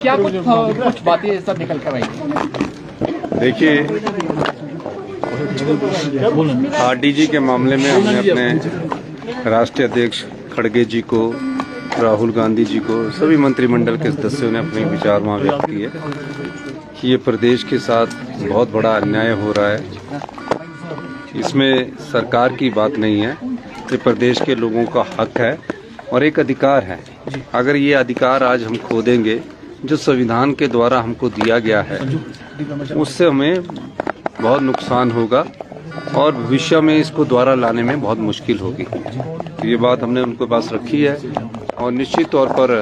क्या कुछ बातें सब निकल कर आई? देखिए, आरडीजी के मामले में हमने अपने राष्ट्रीय अध्यक्ष खड़गे जी को, राहुल गांधी जी को, सभी मंत्रिमंडल के सदस्यों ने अपने विचार वहाँ व्यक्त किए कि ये प्रदेश के साथ बहुत बड़ा अन्याय हो रहा है। इसमें सरकार की बात नहीं है, ये प्रदेश के लोगों का हक है और एक अधिकार है। अगर ये अधिकार आज हम खो देंगे जो संविधान के द्वारा हमको दिया गया है, उससे हमें बहुत नुकसान होगा और भविष्य में इसको दोबारा लाने में बहुत मुश्किल होगी। तो ये बात हमने उनके पास रखी है और निश्चित तौर पर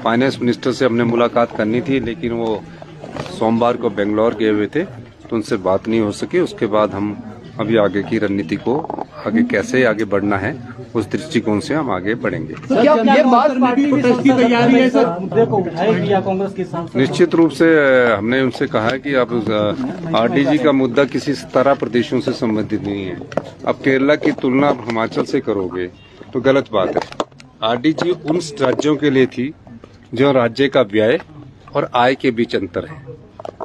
फाइनेंस मिनिस्टर से हमने मुलाकात करनी थी, लेकिन वो सोमवार को बेंगलोर गए हुए थे तो उनसे बात नहीं हो सकी। उसके बाद हम अभी आगे की रणनीति को आगे कैसे आगे बढ़ना है उस दृष्टिकोण से हम आगे बढ़ेंगे। क्या ये बात प्रोटेस्ट की तैयारी है सर? मुद्दे को उठाएगी या कांग्रेस के साथ? निश्चित रूप से हमने उनसे कहा है कि अब आरडीजी का मुद्दा किसी 17 प्रदेशों से संबंधित नहीं है। अब केरला की तुलना आप हिमाचल से करोगे तो गलत बात है। आरडीजी उन राज्यों के लिए थी जो राज्य का व्यय और आय के बीच अंतर है।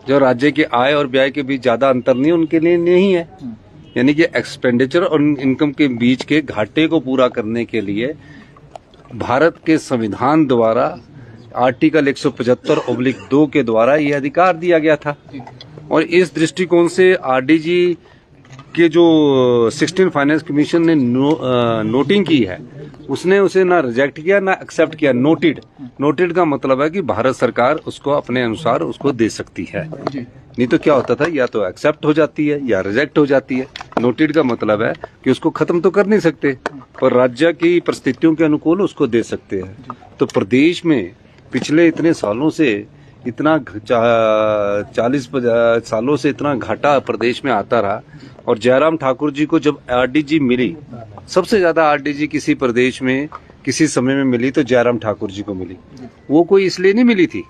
जो राज्य के आय और व्यय के बीच ज्यादा अंतर नहीं, उनके लिए नहीं है। यानी कि एक्सपेंडिचर और इनकम के बीच के घाटे को पूरा करने के लिए भारत के संविधान द्वारा आर्टिकल 175/2 के द्वारा ये अधिकार दिया गया था। और इस दृष्टिकोण से आरडीजी के जो 16 फाइनेंस कमीशन ने नोटिंग की है, उसने उसे ना रिजेक्ट किया ना एक्सेप्ट किया। नोटेड का मतलब है कि भारत सरकार उसको अपने अनुसार उसको दे सकती है। नहीं तो क्या होता था, या तो एक्सेप्ट हो जाती है या रिजेक्ट हो जाती है। नोटेड का मतलब है कि उसको खत्म तो कर नहीं सकते, पर राज्य की परिस्थितियों के अनुकूल उसको दे सकते हैं। तो प्रदेश में पिछले इतने सालों से इतना 40 सालों से इतना घाटा प्रदेश में आता रहा। और जयराम ठाकुर जी को जब आरडीजी मिली, सबसे ज्यादा आरडीजी किसी प्रदेश में किसी समय में मिली तो जयराम ठाकुर जी को मिली। वो कोई इसलिए नहीं मिली थी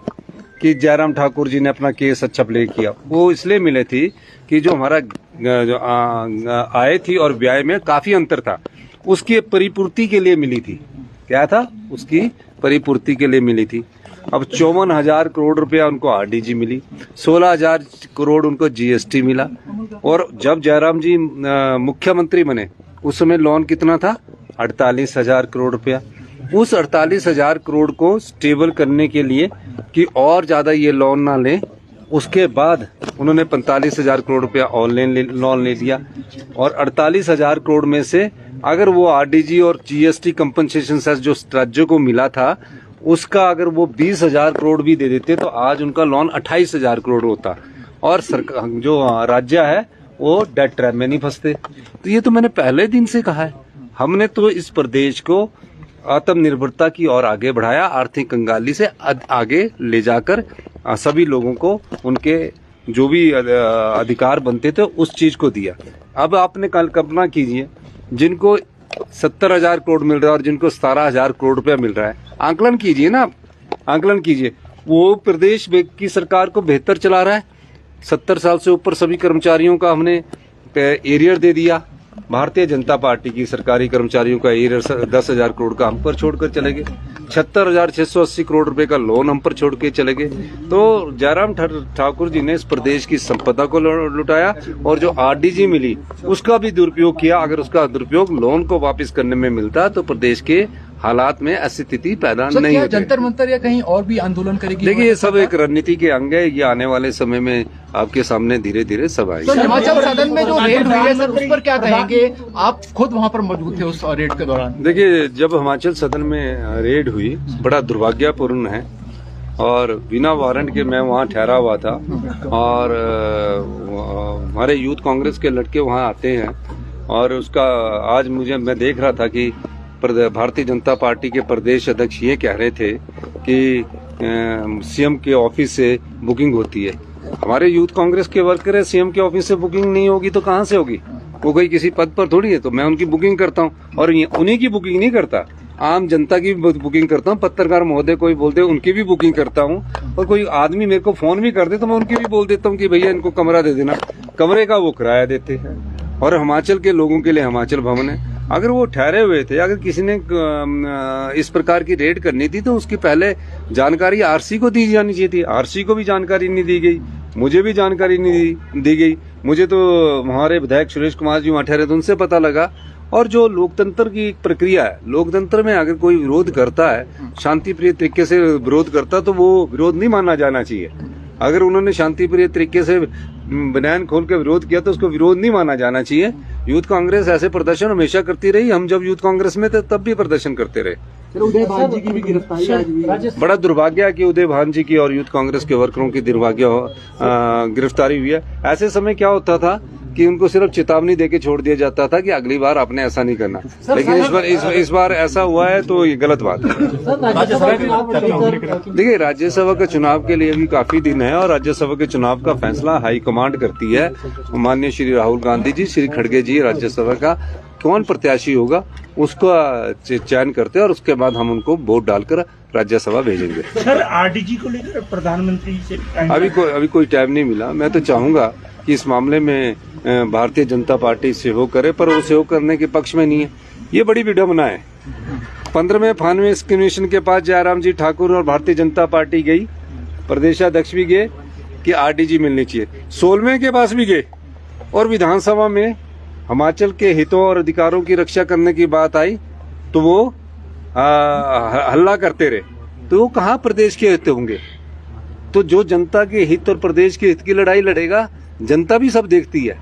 कि जयराम ठाकुर जी ने अपना केस अच्छा प्ले किया, वो इसलिए मिले थी कि जो हमारा आय थी और व्यय में काफी अंतर था, उसकी परिपूर्ति के लिए मिली थी। क्या था? उसकी परिपूर्ति के लिए मिली थी। अब 54,000 करोड़ रुपया उनको आरडीजी मिली, 16,000 करोड़ उनको जीएसटी मिला। और जब जयराम जी मुख्यमंत्री बने उस समय लोन कितना था? 48,000 करोड़ रुपया। उस 48,000 करोड़ को स्टेबल करने के लिए कि और ज्यादा ये लोन ना लें, उसके बाद उन्होंने 45,000 करोड़ रुपया और लोन ले लिया। और 48,000 करोड़ में से अगर वो आरडीजी और जीएसटी कंपनसेशन सेस जो राज्यों को मिला था उसका अगर वो 20,000 करोड़ भी दे देते तो आज उनका लोन 28,000 करोड़ होता और सरकार जो राज्य है वो डेट ट्रैप में नहीं फंसते। तो ये तो मैंने पहले दिन से कहा है। हमने तो इस प्रदेश को आत्मनिर्भरता की ओर आगे बढ़ाया, आर्थिक कंगाली से आगे ले जाकर सभी लोगों को उनके जो भी अधिकार बनते थे उस चीज को दिया। अब आपने कल कल्पना कीजिए, जिनको 70,000 करोड़ मिल रहा है और जिनको 17,000 करोड़ रुपया मिल रहा है, आंकलन कीजिए ना, आंकलन कीजिए। वो प्रदेश की सरकार को बेहतर चला रहा है। 70 साल से ऊपर सभी कर्मचारियों का हमने एरियर दे दिया। भारतीय जनता पार्टी की सरकारी कर्मचारियों का एरियर 10,000 करोड़ का हम पर छोड़कर चले गए। 76,680 करोड़ रुपए का लोन हम पर छोड़ के चले गए। तो जयराम ठाकुर जी ने इस प्रदेश की संपदा को लुटाया और जो आरडीजी मिली उसका भी दुरुपयोग किया। अगर उसका दुरुपयोग लोन को वापस करने में मिलता तो प्रदेश के हालात में ऐसी स्थिति पैदा नहीं होती। जंतर मंतर या कहीं और भी आंदोलन करेगी? देखिए, ये सब एक रणनीति के अंग है। ये आने वाले समय में आपके सामने धीरे धीरे सब आएगी। हिमाचल सदन में जो रेड हुई है सर, उस पर क्या कहेंगे? आप खुद वहां पर मौजूद थे उस रेड के दौरान। देखिए, जब हिमाचल सदन में रेड हुई, बड़ा दुर्भाग्यपूर्ण है और बिना वारंट के मैं वहाँ ठहरा हुआ था। और हमारे यूथ कांग्रेस के लड़के वहाँ आते हैं और उसका आज मैं देख रहा था कि भारतीय जनता पार्टी के प्रदेश अध्यक्ष ये कह रहे थे कि सीएम के ऑफिस से बुकिंग होती है। हमारे यूथ कांग्रेस के वर्कर है, सीएम के ऑफिस से बुकिंग नहीं होगी तो कहाँ से होगी? वो कोई किसी पद पर थोड़ी है। तो मैं उनकी बुकिंग करता हूँ और उन्हीं की बुकिंग नहीं करता, आम जनता की भी बुकिंग करता हूँ। पत्रकार महोदय कोई बोलते हैं उनकी भी बुकिंग करता हूँ। और कोई आदमी मेरे को फोन भी कर दे तो मैं उनकी भी बोल देता हूँ कि भैया इनको कमरा दे देना। कमरे का वो किराया देते हैं। और हिमाचल के लोगों के लिए हिमाचल भवन है। अगर वो ठहरे हुए थे, अगर किसी ने इस प्रकार की रेड करनी थी तो उसकी पहले जानकारी आरसी को दी जानी चाहिए थी। आरसी को भी जानकारी नहीं दी गई, मुझे भी जानकारी नहीं दी गई। मुझे तो हमारे विधायक सुरेश कुमार जी वहां ठहरे थे, उनसे पता लगा। और जो लोकतंत्र की एक प्रक्रिया है, लोकतंत्र में अगर कोई विरोध करता है, शांति प्रिय तरीके से विरोध करता, तो वो विरोध नहीं माना जाना चाहिए। अगर उन्होंने शांति प्रिय तरीके से बयान खोल के विरोध किया तो उसको विरोध नहीं माना जाना चाहिए। यूथ कांग्रेस ऐसे प्रदर्शन हमेशा करती रही। हम जब यूथ कांग्रेस में थे तब भी प्रदर्शन करते रहे। उदय भान जी की भी गिरफ्तारी आज हुई है। बड़ा दुर्भाग्य है कि उदय भान जी की और यूथ कांग्रेस के वर्करों की गिरफ्तारी हुई है। ऐसे समय क्या होता था कि उनको सिर्फ चेतावनी देके छोड़ दिया जाता था कि अगली बार आपने ऐसा नहीं करना, लेकिन इस बार ऐसा हुआ है तो ये गलत बात है। देखिए, राज्यसभा के चुनाव के लिए भी काफी दिन है और राज्यसभा के चुनाव का फैसला हाईकमांड करती है। माननीय श्री राहुल गांधी जी, श्री खड़गे जी राज्यसभा का कौन प्रत्याशी होगा उसका चयन करते हैं और उसके बाद हम उनको वोट डालकर राज्यसभा भेजेंगे। सर, आरडीजी को लेकर प्रधानमंत्री से अभी कोई टाइम नहीं मिला। मैं तो चाहूंगा कि इस मामले में भारतीय जनता पार्टी सहयोग करे, पर वो सहयोग करने के पक्ष में नहीं है। ये बड़ी विडंबना है। 15वें फानवे कमीशन के पास जयराम जी ठाकुर और भारतीय जनता पार्टी गई, प्रदेशाध्यक्ष भी गए कि आरडीजी मिलनी चाहिए। 16वें के पास भी गए और विधानसभा में हिमाचल के हितों और अधिकारों की रक्षा करने की बात आई तो वो हल्ला करते रहे। तो वो कहाँ प्रदेश के हित होंगे? तो जो जनता के हित और प्रदेश के हित की लड़ाई लड़ेगा, जनता भी सब देखती है।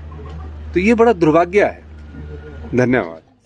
तो ये बड़ा दुर्भाग्य है। धन्यवाद।